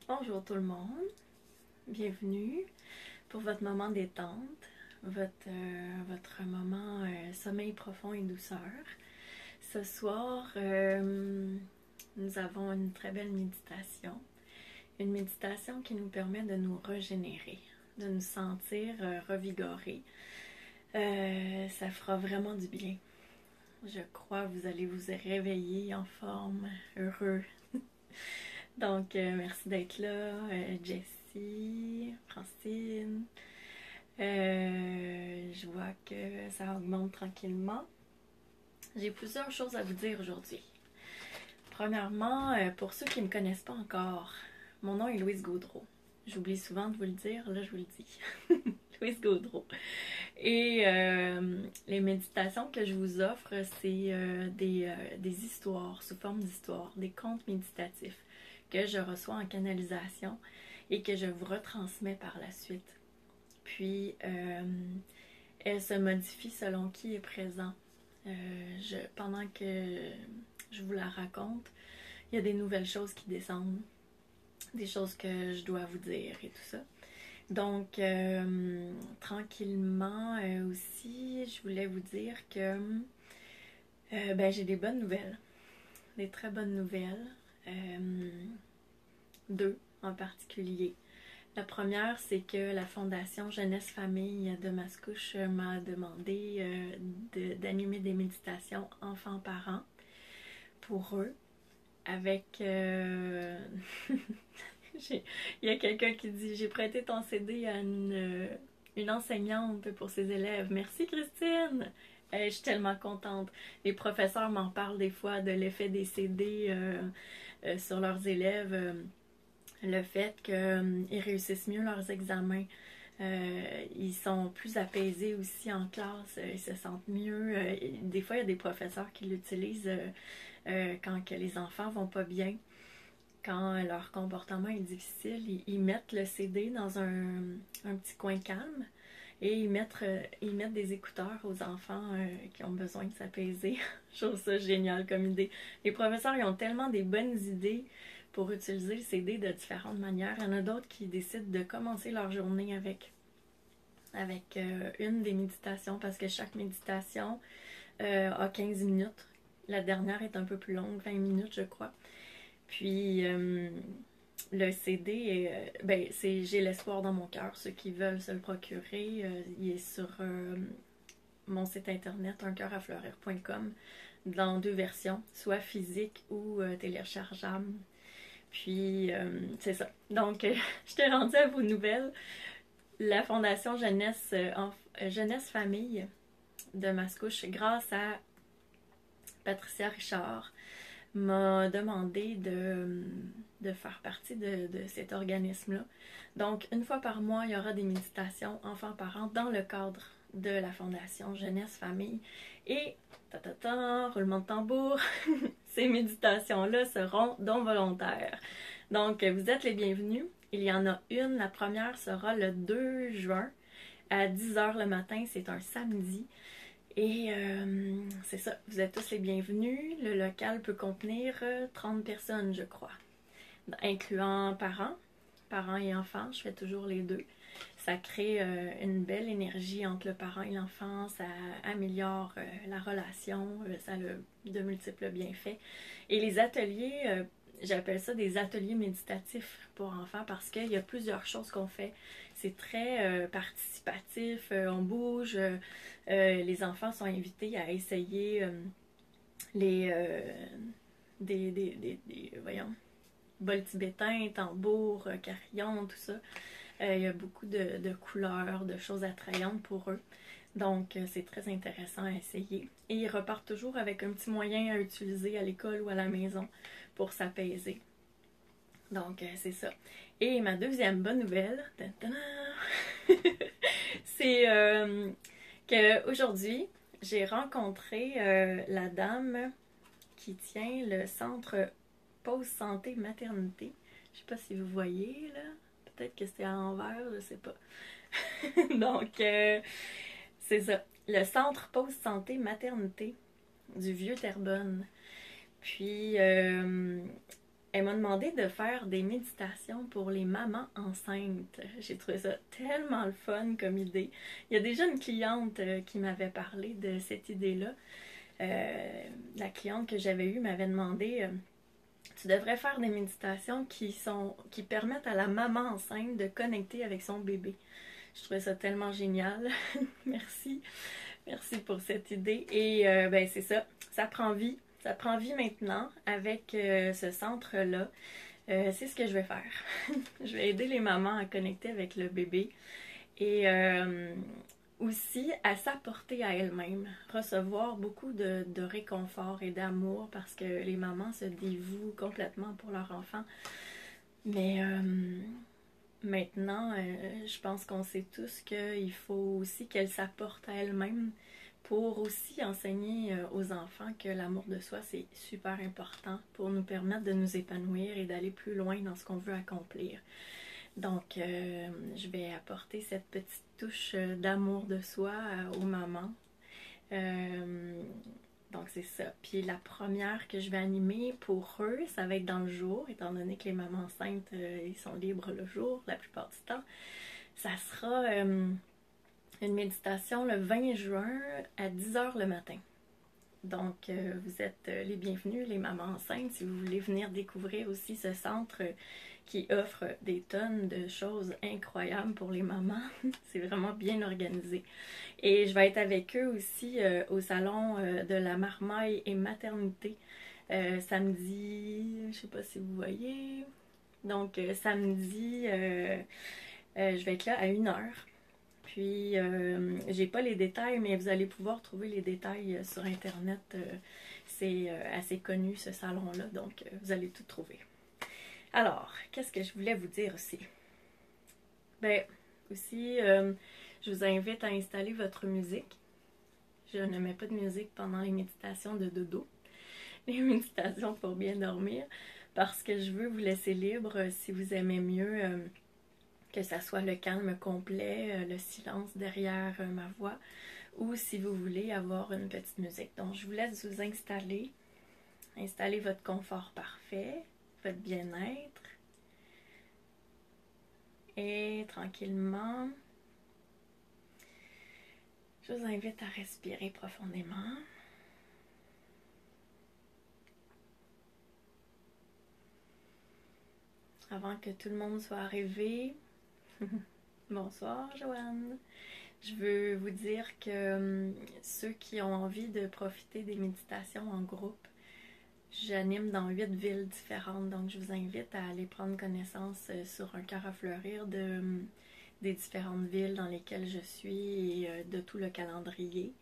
Bonjour tout le monde, bienvenue pour votre moment détente, votre moment sommeil profond et douceur. Ce soir, nous avons une très belle méditation, une méditation qui nous permet de nous régénérer, de nous sentir revigorés. Ça fera vraiment du bien. Je crois que vous allez vous réveiller en forme, heureux. Donc, merci d'être là, Jessie, Francine. Je vois que ça augmente tranquillement. J'ai plusieurs choses à vous dire aujourd'hui. Premièrement, pour ceux qui ne me connaissent pas encore, mon nom est Louise Gaudreau. J'oublie souvent de vous le dire, là je vous le dis. Louise Gaudreau. Et les méditations que je vous offre, c'est des histoires, sous forme d'histoires, des contes méditatifs que je reçois en canalisation et que je vous retransmets par la suite. Puis, elle se modifie selon qui est présent. Pendant que je vous la raconte, il y a des nouvelles choses qui descendent, des choses que je dois vous dire et tout ça. Donc, tranquillement aussi, je voulais vous dire que j'ai des bonnes nouvelles, des très bonnes nouvelles. Deux en particulier. La première, c'est que la Fondation Jeunesse Famille de Mascouche m'a demandé d'animer des méditations enfants-parents pour eux avec... il y a quelqu'un qui dit « J'ai prêté ton CD à une enseignante pour ses élèves. » Merci Christine! Je suis tellement contente. Les professeurs m'en parlent des fois de l'effet des CD sur leurs élèves. Le fait qu'ils réussissent mieux leurs examens. Ils sont plus apaisés aussi en classe, ils se sentent mieux. Des fois, il y a des professeurs qui l'utilisent quand que les enfants vont pas bien, quand leur comportement est difficile. Ils mettent le CD dans un petit coin calme et ils mettent des écouteurs aux enfants qui ont besoin de s'apaiser. Je trouve ça génial comme idée. Les professeurs, ils ont tellement des bonnes idées pour utiliser le CD de différentes manières. Il y en a d'autres qui décident de commencer leur journée avec une des méditations parce que chaque méditation a 15 minutes. La dernière est un peu plus longue, 20 minutes je crois. Puis le CD, c'est J'ai l'espoir dans mon cœur. Ceux qui veulent se le procurer, il est sur mon site internet uncoeurafleurir.com dans deux versions, soit physique ou téléchargeable. Puis, c'est ça. Donc, je t'ai rendue à vos nouvelles. La Fondation Jeunesse Famille de Mascouche, grâce à Patricia Richard, m'a demandé de faire partie de cet organisme-là. Donc, une fois par mois, il y aura des méditations enfants-parents dans le cadre de la Fondation Jeunesse Famille. Et, roulement de tambour, ces méditations-là seront dons volontaires. Donc, vous êtes les bienvenus. Il y en a une. La première sera le 2 juin à 10h le matin. C'est un samedi. Et c'est ça, vous êtes tous les bienvenus. Le local peut contenir 30 personnes, je crois, incluant parents et enfants. Je fais toujours les deux. Ça crée une belle énergie entre le parent et l'enfant. Ça améliore la relation. Ça a de multiples bienfaits. Et les ateliers, j'appelle ça des ateliers méditatifs pour enfants parce qu'il y a plusieurs choses qu'on fait. C'est très participatif, on bouge, les enfants sont invités à essayer voyons, bols tibétains, tambours, carillons, tout ça. Il y a beaucoup de couleurs, de choses attrayantes pour eux. Donc, c'est très intéressant à essayer. Et ils repartent toujours avec un petit moyen à utiliser à l'école ou à la maison pour s'apaiser. Donc, c'est ça. Et ma deuxième bonne nouvelle, c'est qu'aujourd'hui, j'ai rencontré la dame qui tient le centre Pause Santé Maternité. Je sais pas si vous voyez, là. Peut-être que c'est à l'envers, je sais pas. Donc, c'est ça. Le centre Pause Santé Maternité du Vieux Terrebonne. Puis, elle m'a demandé de faire des méditations pour les mamans enceintes. J'ai trouvé ça tellement le fun comme idée. Il y a déjà une cliente qui m'avait parlé de cette idée-là. La cliente que j'avais eue m'avait demandé tu devrais faire des méditations qui permettent à la maman enceinte de connecter avec son bébé. Je trouvais ça tellement génial. Merci. Merci pour cette idée. Et ben c'est ça. Ça prend vie. Ça prend vie maintenant avec ce centre-là. C'est ce que je vais faire. Je vais aider les mamans à connecter avec le bébé et aussi à s'apporter à elles-mêmes, recevoir beaucoup de réconfort et d'amour parce que les mamans se dévouent complètement pour leur enfant. Mais maintenant, je pense qu'on sait tous qu'il faut aussi qu'elles s'apportent à elles-mêmes pour aussi enseigner aux enfants que l'amour de soi, c'est super important pour nous permettre de nous épanouir et d'aller plus loin dans ce qu'on veut accomplir. Donc, je vais apporter cette petite touche d'amour de soi aux mamans. Donc, c'est ça. Puis la première que je vais animer pour eux, ça va être dans le jour, étant donné que les mamans enceintes, ils sont libres le jour, la plupart du temps. Ça sera une méditation le 20 juin à 10h le matin. Donc, vous êtes les bienvenus, les mamans enceintes, si vous voulez venir découvrir aussi ce centre qui offre des tonnes de choses incroyables pour les mamans. C'est vraiment bien organisé. Et je vais être avec eux aussi au salon de la marmaille et maternité samedi, je sais pas si vous voyez. Donc, samedi, je vais être là à 1h. Puis, j'ai pas les détails, mais vous allez pouvoir trouver les détails sur Internet. C'est assez connu, ce salon-là, donc vous allez tout trouver. Alors, qu'est-ce que je voulais vous dire aussi? Ben, aussi, je vous invite à installer votre musique. Je ne mets pas de musique pendant les méditations de dodo, les méditations pour bien dormir, parce que je veux vous laisser libre si vous aimez mieux que ça soit le calme complet, le silence derrière ma voix, ou si vous voulez avoir une petite musique. Donc, je vous laisse vous installer votre confort parfait, votre bien-être, et tranquillement, je vous invite à respirer profondément. Avant que tout le monde soit arrivé, bonsoir Joanne. Je veux vous dire que ceux qui ont envie de profiter des méditations en groupe, j'anime dans 8 villes différentes, donc je vous invite à aller prendre connaissance sur un cœur à fleurir des différentes villes dans lesquelles je suis et de tout le calendrier.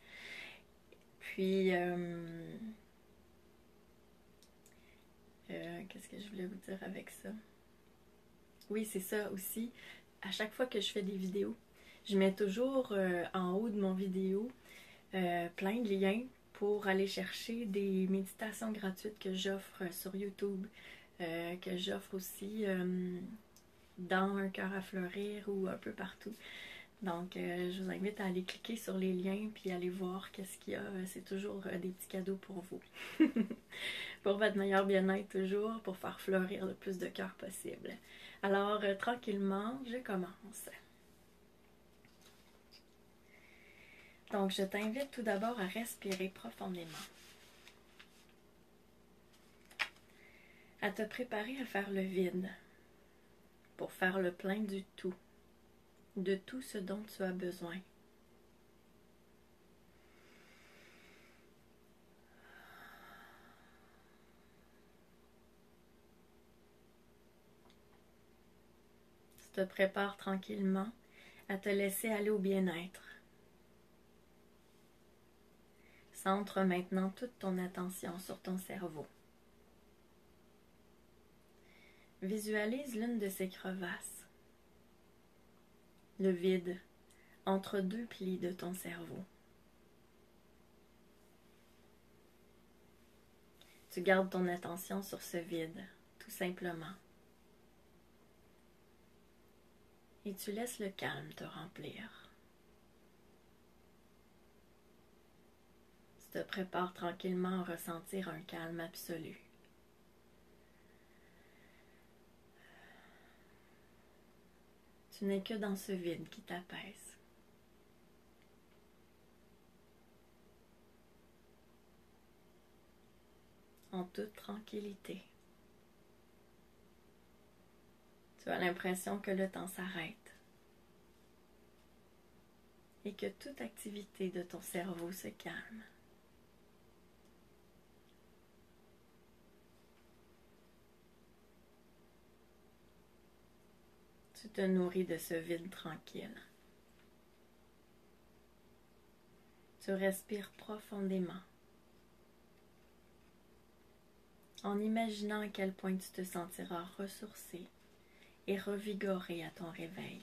Puis, qu'est-ce que je voulais vous dire avec ça? Oui, c'est ça aussi. À chaque fois que je fais des vidéos, je mets toujours en haut de mon vidéo plein de liens pour aller chercher des méditations gratuites que j'offre sur YouTube, que j'offre aussi dans Un cœur à fleurir ou un peu partout. Donc, je vous invite à aller cliquer sur les liens puis aller voir qu'est-ce qu'il y a. C'est toujours des petits cadeaux pour vous. Pour votre meilleur bien-être toujours, pour faire fleurir le plus de cœurs possible. Alors, tranquillement, je commence. Donc, je t'invite tout d'abord à respirer profondément. À te préparer à faire le vide, pour faire le plein du tout, de tout ce dont tu as besoin. Tu te prépares tranquillement à te laisser aller au bien-être. Centre maintenant toute ton attention sur ton cerveau. Visualise l'une de ces crevasses, le vide entre deux plis de ton cerveau. Tu gardes ton attention sur ce vide, tout simplement. Et tu laisses le calme te remplir. Tu te prépares tranquillement à ressentir un calme absolu. Tu n'es que dans ce vide qui t'apaise. En toute tranquillité. Tu as l'impression que le temps s'arrête et que toute activité de ton cerveau se calme. Tu te nourris de ce vide tranquille. Tu respires profondément en imaginant à quel point tu te sentiras ressourcé et revigoré à ton réveil.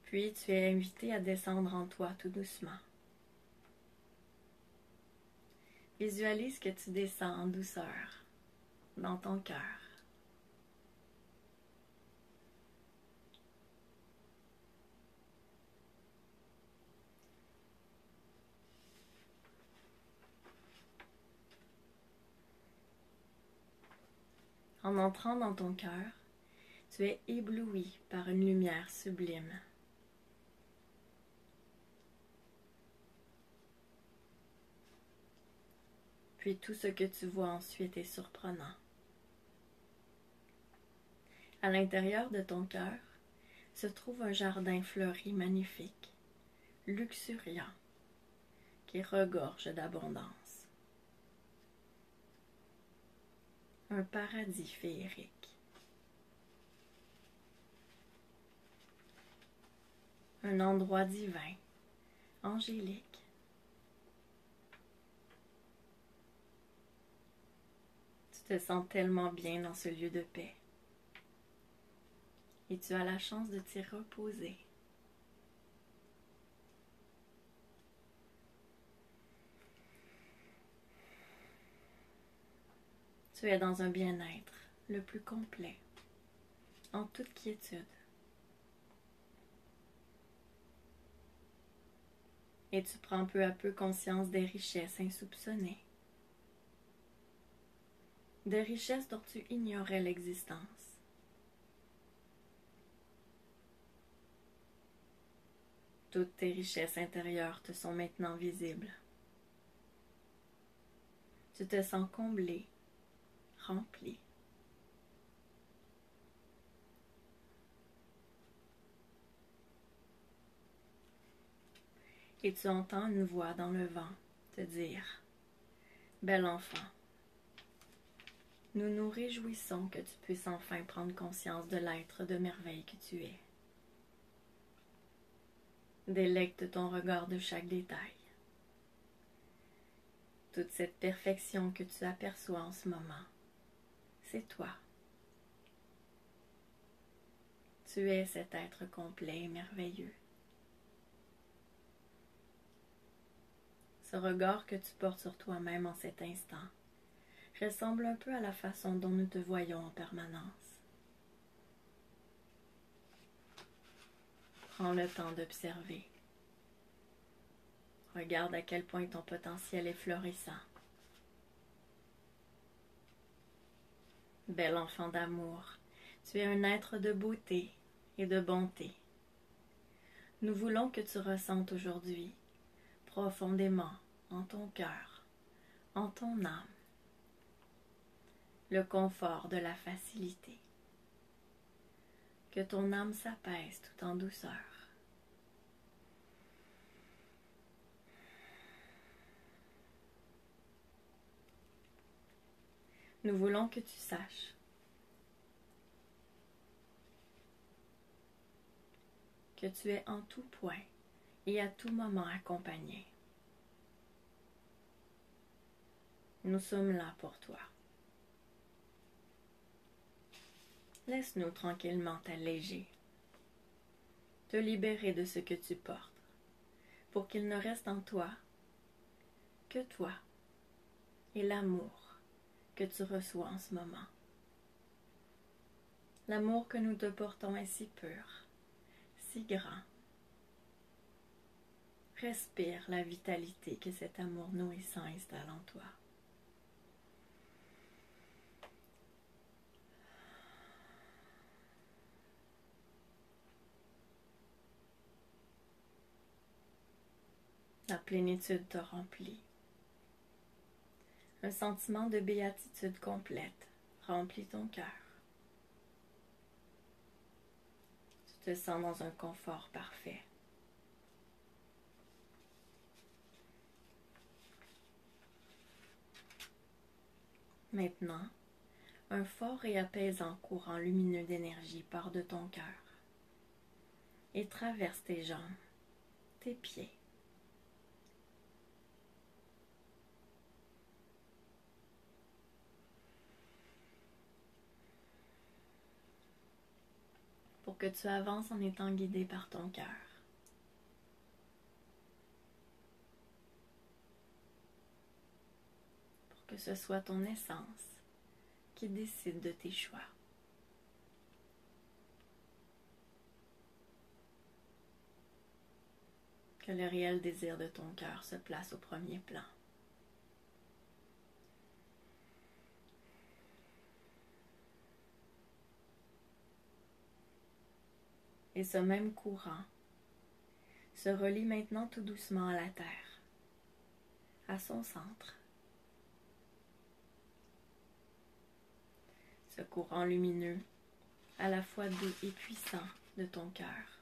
Puis tu es invité à descendre en toi tout doucement. Visualise que tu descends en douceur dans ton cœur. En entrant dans ton cœur, tu es ébloui par une lumière sublime. Puis tout ce que tu vois ensuite est surprenant. À l'intérieur de ton cœur se trouve un jardin fleuri magnifique, luxuriant, qui regorge d'abondance. Un paradis féerique. Un endroit divin, angélique. Tu te sens tellement bien dans ce lieu de paix. Et tu as la chance de t'y reposer. Tu es dans un bien-être le plus complet, en toute quiétude. Et tu prends peu à peu conscience des richesses insoupçonnées. Des richesses dont tu ignorais l'existence. Toutes tes richesses intérieures te sont maintenant visibles. Tu te sens comblé, rempli. Et tu entends une voix dans le vent te dire « Bel enfant, nous nous réjouissons que tu puisses enfin prendre conscience de l'être de merveille que tu es. Délecte ton regard de chaque détail. Toute cette perfection que tu aperçois en ce moment, c'est toi. Tu es cet être complet et merveilleux. Ce regard que tu portes sur toi-même en cet instant ressemble un peu à la façon dont nous te voyons en permanence. Prends le temps d'observer. Regarde à quel point ton potentiel est florissant. Bel enfant d'amour, tu es un être de beauté et de bonté. Nous voulons que tu ressentes aujourd'hui, profondément, en ton cœur, en ton âme, le confort de la facilité. Que ton âme s'apaise tout en douceur. Nous voulons que tu saches que tu es en tout point et à tout moment accompagné. Nous sommes là pour toi. Laisse-nous tranquillement t'alléger, te libérer de ce que tu portes, pour qu'il ne reste en toi que toi et l'amour que tu reçois en ce moment. L'amour que nous te portons est si pur, si grand. Respire la vitalité que cet amour nourrissant installe en toi. La plénitude te remplit. Un sentiment de béatitude complète remplit ton cœur. Tu te sens dans un confort parfait. Maintenant, un fort et apaisant courant lumineux d'énergie part de ton cœur et traverse tes jambes, tes pieds. Pour que tu avances en étant guidé par ton cœur. Pour que ce soit ton essence qui décide de tes choix. Que le réel désir de ton cœur se place au premier plan. Et ce même courant se relie maintenant tout doucement à la terre, à son centre. Ce courant lumineux, à la fois doux et puissant de ton cœur,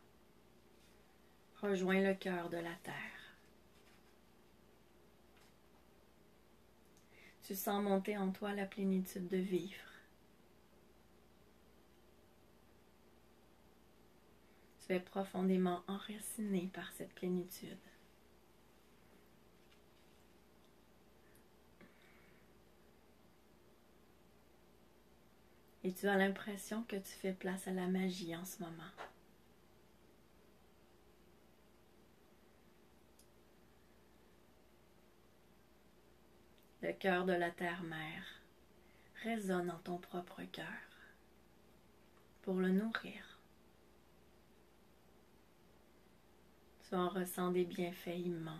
rejoint le cœur de la terre. Tu sens monter en toi la plénitude de vivre. Tu es profondément enraciné par cette plénitude. Et tu as l'impression que tu fais place à la magie en ce moment. Le cœur de la terre-mère résonne en ton propre cœur pour le nourrir. Tu en ressens des bienfaits immenses.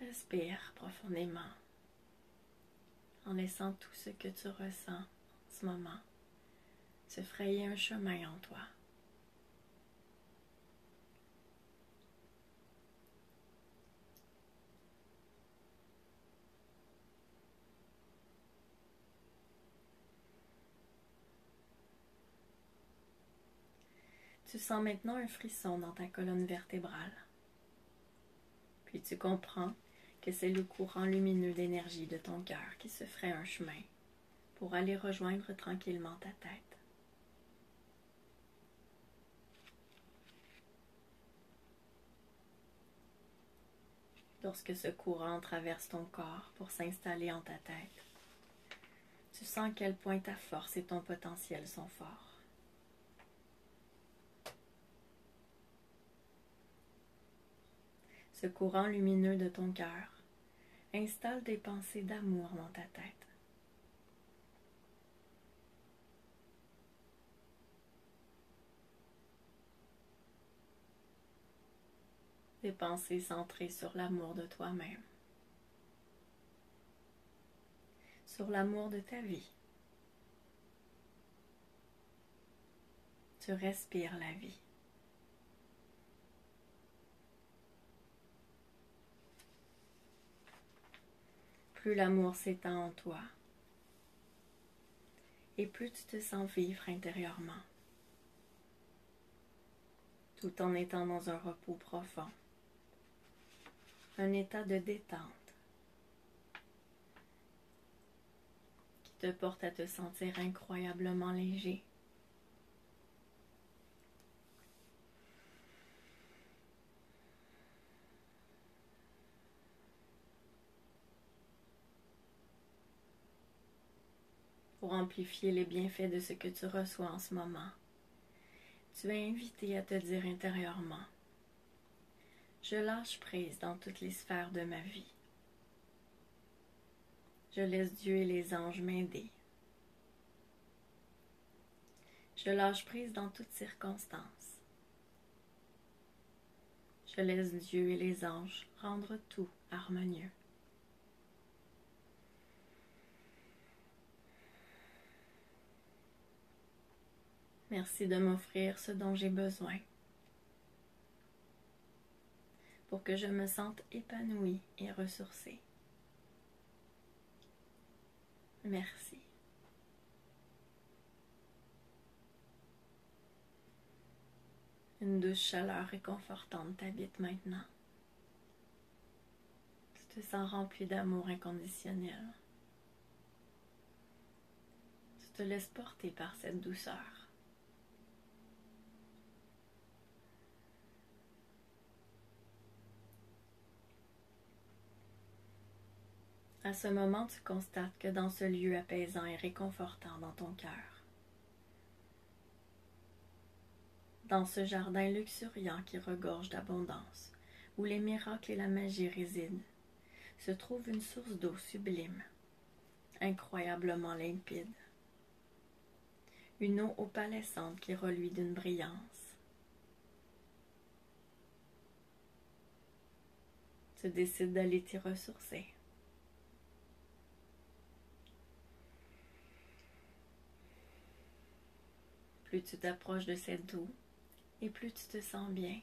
Respire profondément en laissant tout ce que tu ressens en ce moment se frayer un chemin en toi. Tu sens maintenant un frisson dans ta colonne vertébrale. Puis tu comprends que c'est le courant lumineux d'énergie de ton cœur qui se ferait un chemin pour aller rejoindre tranquillement ta tête. Lorsque ce courant traverse ton corps pour s'installer en ta tête, tu sens à quel point ta force et ton potentiel sont forts. Ce courant lumineux de ton cœur installe des pensées d'amour dans ta tête. Des pensées centrées sur l'amour de toi-même, sur l'amour de ta vie. Tu respires la vie. Plus l'amour s'étend en toi, et plus tu te sens vivre intérieurement, tout en étant dans un repos profond, un état de détente qui te porte à te sentir incroyablement léger. Pour amplifier les bienfaits de ce que tu reçois en ce moment, tu es invité à te dire intérieurement: je lâche prise dans toutes les sphères de ma vie. Je laisse Dieu et les anges m'aider. Je lâche prise dans toutes circonstances. Je laisse Dieu et les anges rendre tout harmonieux. Merci de m'offrir ce dont j'ai besoin pour que je me sente épanouie et ressourcée. Merci. Une douce chaleur réconfortante t'habite maintenant. Tu te sens rempli d'amour inconditionnel. Tu te laisses porter par cette douceur. À ce moment, tu constates que dans ce lieu apaisant et réconfortant dans ton cœur, dans ce jardin luxuriant qui regorge d'abondance, où les miracles et la magie résident, se trouve une source d'eau sublime, incroyablement limpide. Une eau opalescente qui reluit d'une brillance. Tu décides d'aller t'y ressourcer. Plus tu t'approches de cette eau, et plus tu te sens bien.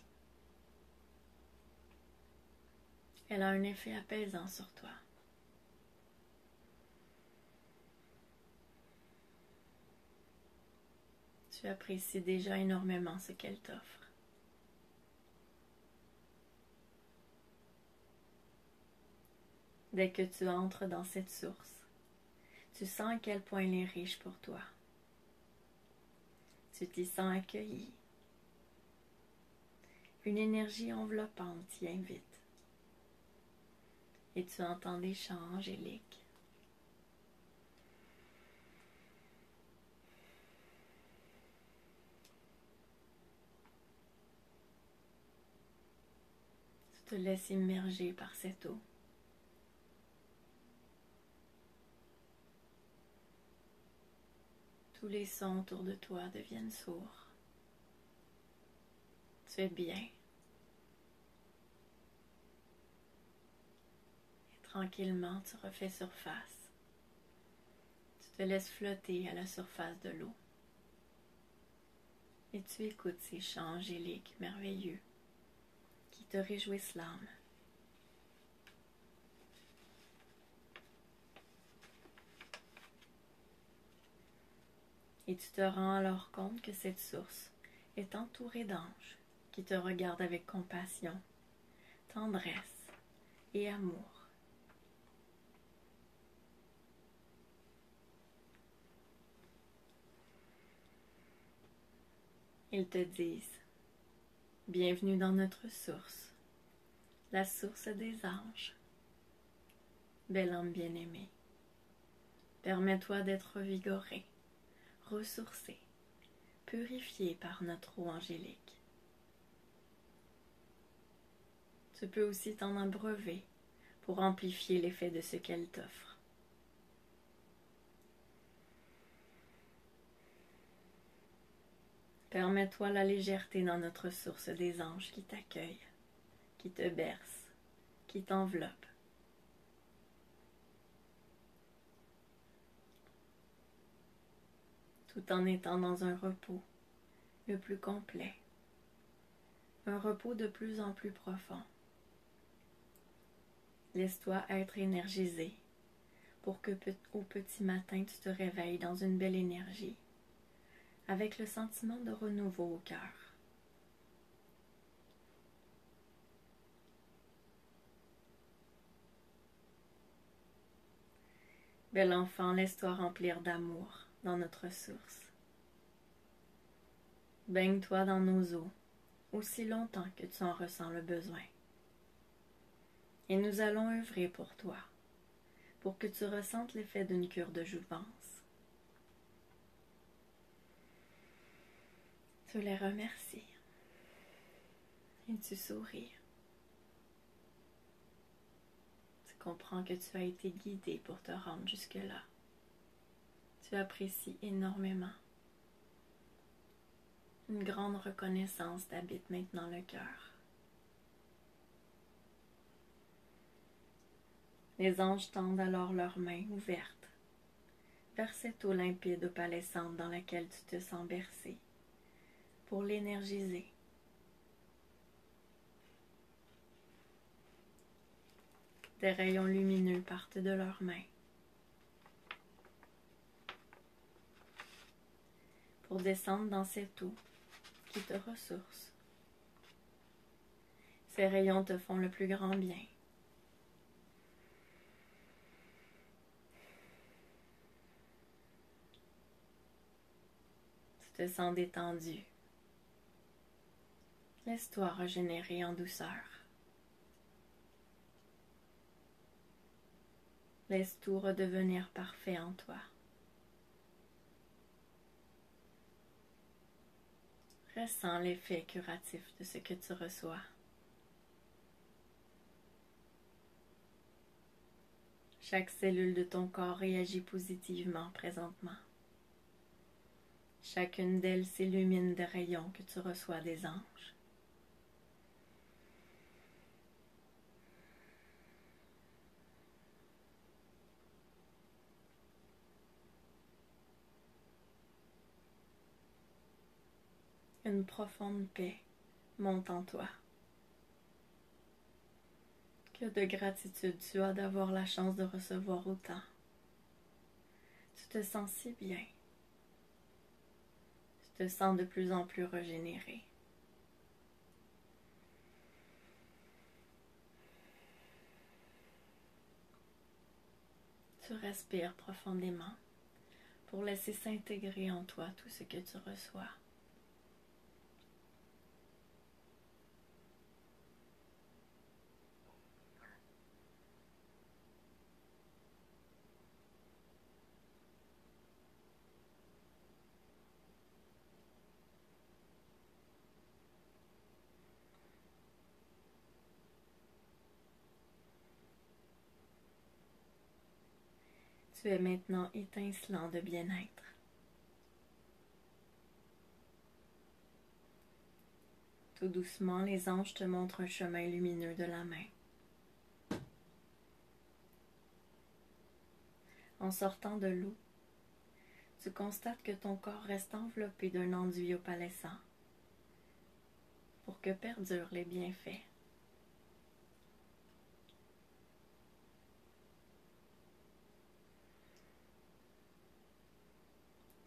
Elle a un effet apaisant sur toi. Tu apprécies déjà énormément ce qu'elle t'offre. Dès que tu entres dans cette source, tu sens à quel point elle est riche pour toi. Tu t'y sens accueilli. Une énergie enveloppante t'y invite. Et tu entends des chants angéliques. Tu te laisses immerger par cette eau. Tous les sons autour de toi deviennent sourds. Tu es bien. Et tranquillement, tu refais surface. Tu te laisses flotter à la surface de l'eau. Et tu écoutes ces chants angéliques merveilleux qui te réjouissent l'âme. Et tu te rends alors compte que cette source est entourée d'anges qui te regardent avec compassion, tendresse et amour. Ils te disent « Bienvenue dans notre source, la source des anges. Bel homme bien-aimé, permets-toi d'être revigoré, ressourcé, purifié par notre eau angélique. Tu peux aussi t'en abreuver pour amplifier l'effet de ce qu'elle t'offre. Permets-toi la légèreté dans notre source des anges qui t'accueillent, qui te bercent, qui t'enveloppent. Tout en étant dans un repos le plus complet, un repos de plus en plus profond. Laisse-toi être énergisé pour que au petit matin tu te réveilles dans une belle énergie, avec le sentiment de renouveau au cœur. Bel enfant, laisse-toi remplir d'amour dans notre source. Baigne-toi dans nos eaux aussi longtemps que tu en ressens le besoin. Et nous allons œuvrer pour toi, pour que tu ressentes l'effet d'une cure de jouvence. Tu les remercies et tu souris. Tu comprends que tu as été guidé pour te rendre jusque-là. Tu apprécies énormément. Une grande reconnaissance t'habite maintenant le cœur. Les anges tendent alors leurs mains ouvertes vers cette eau limpide opalescente dans laquelle tu te sens bercé, pour l'énergiser. Des rayons lumineux partent de leurs mains pour descendre dans cette eau qui te ressource. Ces rayons te font le plus grand bien. Tu te sens détendu. Laisse-toi régénérer en douceur. Laisse tout redevenir parfait en toi. Ressens l'effet curatif de ce que tu reçois. Chaque cellule de ton corps réagit positivement présentement. Chacune d'elles s'illumine des rayons que tu reçois des anges. Une profonde paix monte en toi. Que de gratitude tu as d'avoir la chance de recevoir autant. Tu te sens si bien. Tu te sens de plus en plus régénéré. Tu respires profondément pour laisser s'intégrer en toi tout ce que tu reçois. Tu es maintenant étincelant de bien-être. Tout doucement, les anges te montrent un chemin lumineux de la main. En sortant de l'eau, tu constates que ton corps reste enveloppé d'un enduit opalescent pour que perdurent les bienfaits.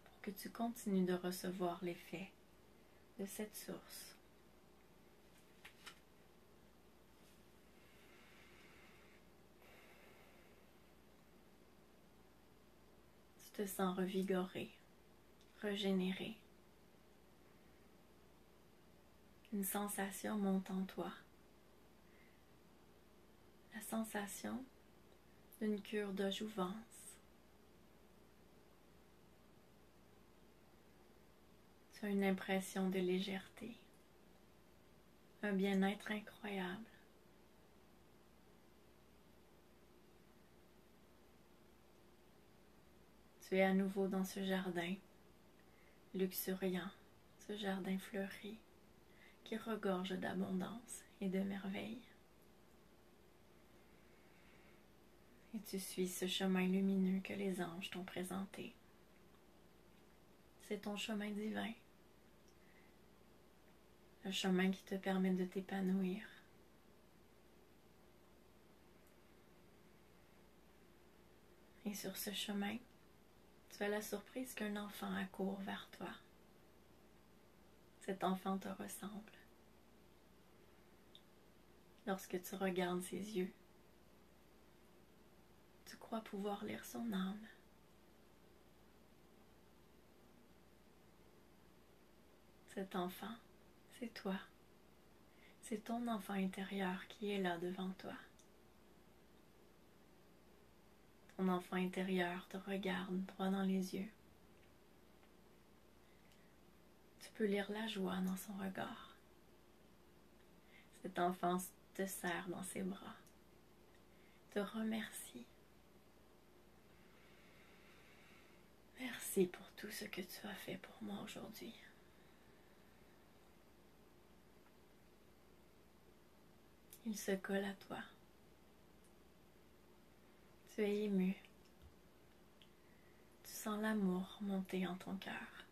Pour que tu continues de recevoir l'effet de cette source. Tu te sens revigoré, régénéré. Une sensation monte en toi. La sensation d'une cure de jouvence. Tu as une impression de légèreté, un bien-être incroyable. Tu es à nouveau dans ce jardin luxuriant, ce jardin fleuri qui regorge d'abondance et de merveilles. Et tu suis ce chemin lumineux que les anges t'ont présenté. C'est ton chemin divin, le chemin qui te permet de t'épanouir. Et sur ce chemin, tu as la surprise qu'un enfant accourt vers toi. Cet enfant te ressemble. Lorsque tu regardes ses yeux, tu crois pouvoir lire son âme. Cet enfant, c'est toi. C'est ton enfant intérieur qui est là devant toi. Ton enfant intérieur te regarde droit dans les yeux. Tu peux lire la joie dans son regard. Cet enfant te serre dans ses bras, te remercie. Merci pour tout ce que tu as fait pour moi aujourd'hui. Il se colle à toi. Tu es ému. Tu sens l'amour monter en ton cœur.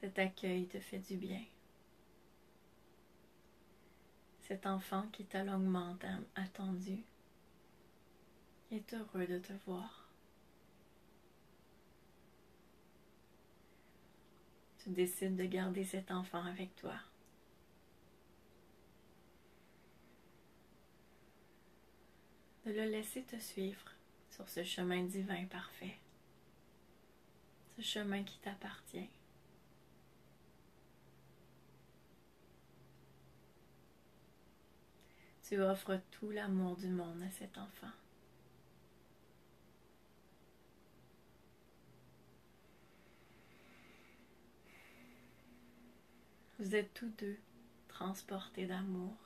Cet accueil te fait du bien. Cet enfant qui t'a longuement attendu est heureux de te voir. Tu décides de garder cet enfant avec toi. De le laisser te suivre sur ce chemin divin parfait. Ce chemin qui t'appartient. Tu offres tout l'amour du monde à cet enfant. Vous êtes tous deux transportés d'amour,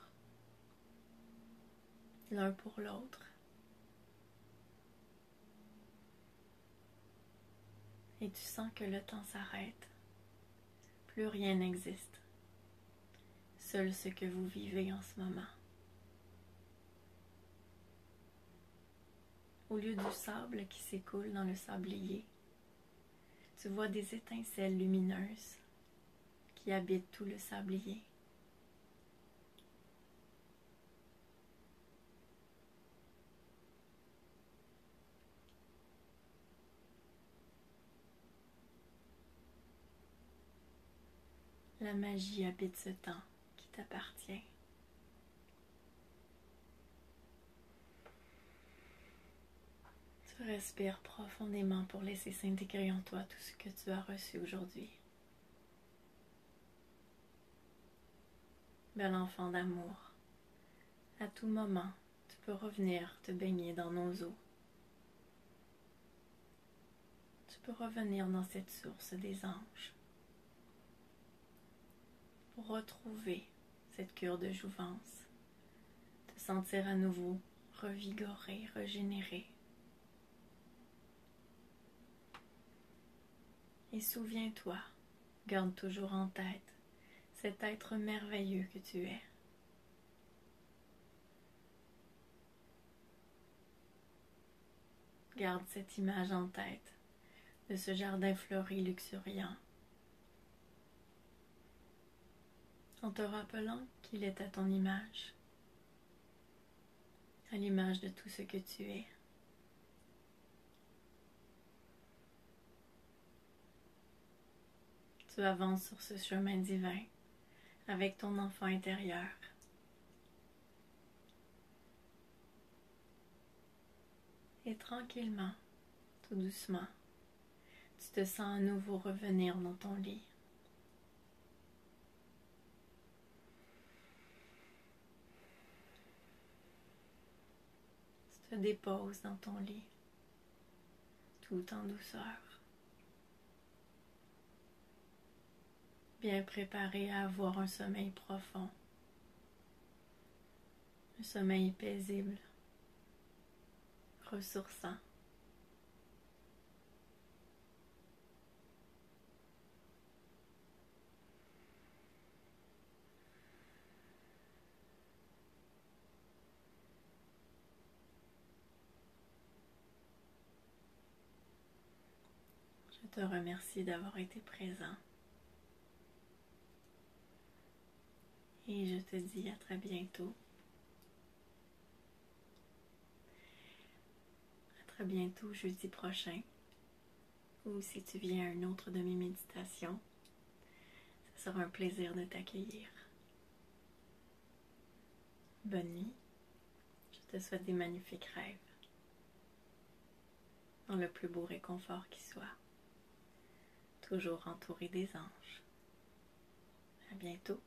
l'un pour l'autre. Et tu sens que le temps s'arrête. Plus rien n'existe. Seul ce que vous vivez en ce moment. Au lieu du sable qui s'écoule dans le sablier, tu vois des étincelles lumineuses qui habitent tout le sablier. La magie habite ce temps qui t'appartient. Tu respires profondément pour laisser s'intégrer en toi tout ce que tu as reçu aujourd'hui. Bel enfant d'amour, à tout moment, tu peux revenir te baigner dans nos eaux. Tu peux revenir dans cette source des anges pour retrouver cette cure de jouvence, te sentir à nouveau revigoré, régénéré. Et souviens-toi, garde toujours en tête cet être merveilleux que tu es. Garde cette image en tête de ce jardin fleuri luxuriant, en te rappelant qu'il est à ton image, à l'image de tout ce que tu es. Tu avances sur ce chemin divin avec ton enfant intérieur. Et tranquillement, tout doucement, tu te sens à nouveau revenir dans ton lit. Tu te déposes dans ton lit, tout en douceur, bien préparé à avoir un sommeil profond, un sommeil paisible, ressourçant. Je te remercie d'avoir été présent et je te dis à très bientôt. À très bientôt jeudi prochain, ou si tu viens à une autre de mes méditations, ce sera un plaisir de t'accueillir. Bonne nuit, je te souhaite des magnifiques rêves, dans le plus beau réconfort qui soit, toujours entouré des anges. À bientôt.